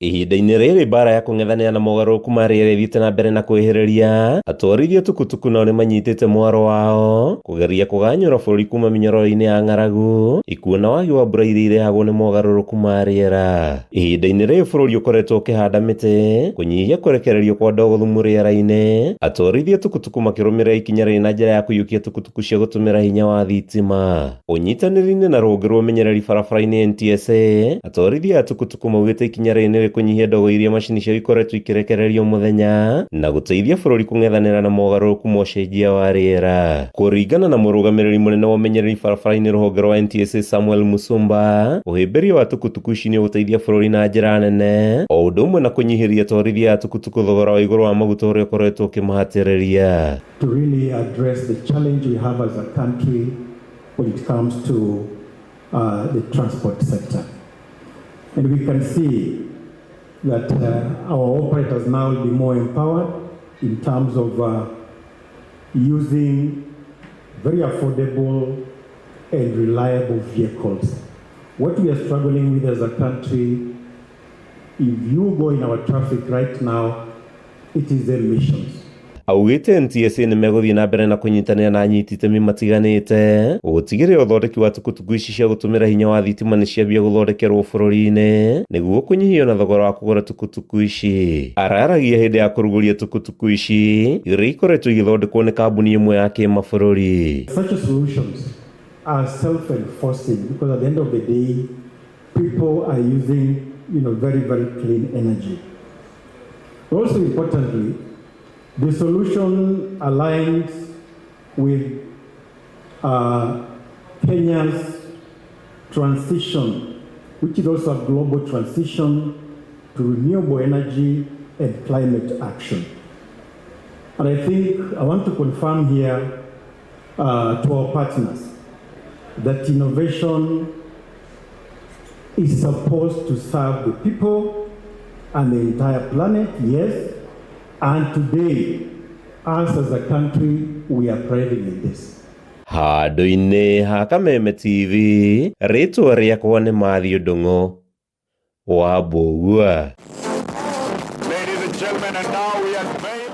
Ihinda-inĩ rĩrĩ mbara ya kũng'ethanĩra na mogarũrũku ma rĩera ĩthiĩte na mbere na kwĩhĩrĩria, atwarithia tukutuku nao nĩmanyitĩte mwaro wao kũgeria kũganyũra bũrũri kuma mĩnyororo-inĩ ya ng'aragu, ikuũ na wagi wa mbura iria irehagwo nĩ mogarũrũku ma rĩera. Ihinda-inĩ rĩrĩ bũrũri ũkoretwo ũkĩhanda mĩtĩ kũnyihia kũrekererio kwa ndogo thumu rĩera-inĩ, atwarithia tukutuku makĩrũmĩrĩra ikinya rĩrĩ na njĩra ya kũiyũkia tukutuku cia gũtũmĩra hinya wa thitima. Ũnyitanĩri-inĩ na rũhonge rwa ũmenyereri barabara-inĩ NTSA, atwarithia a tukutuku maugĩte ikinya rĩrĩ kũnyihia ndogo iria macini ciao ikoretwo ikĩrekererio mũthenya na gũteithia bũrũri kũng'ethanĩra na mogarũrũku ma ũcenjia wa rĩera. Kũringana na mũrũgamĩrĩri mũnene wa ũmenyereri barabara-inĩ rũhonge rwa NTSA Samuel Musumba, ũhĩmbĩria wa tukutuku ici nĩ ũgũteithia bũrũri na njĩra nene, o ũndũ ũmwe na kũnyihĩria atwarithia a tukutuku thogora wa igũrũ wa maguta ũrĩa ũkoretwo ũkĩmahatĩrĩria. To really address the challenge we have as a country when it comes to the transport sector. And we can see that our operators now will be more empowered in terms of using very affordable and reliable vehicles. What we are struggling with as a country, if you go in our traffic right now, it is emissions. Augĩte NTSA nĩ megũthiĩ na mbere na kũnyitanĩra na anyiti itemi matiganĩte gũtigĩrĩra ũthondeki wa tukutuku ici cia gũtũmĩra hinya wa thitima nĩ ciambia gũthondekerwo bũrũri-inĩ nĩguo kũnyihia na thogora wa kũgũra tukutuku ici. Araragia hĩndĩ ya kũrugũria tukutuku ici iria ikoretwo igĩthondekwo nĩ kambuni ĩmwe ya kĩmabũrũri. Such solutions are self-enforcing because at the end of the day people are using very, very clean energy. Also importantly, the solution aligns with Kenya's transition, which is also a global transition to renewable energy and climate action. And I think I want to confirm here to our partners that innovation is supposed to serve the people and the entire planet, yes. And today, us as a country, we are thriving in this. Handũ-inĩ ha Kameme TV, rĩtwa rĩakwa nĩ Matthew Ndung'u wa Mbũgua. Ladies and gentlemen, and now we are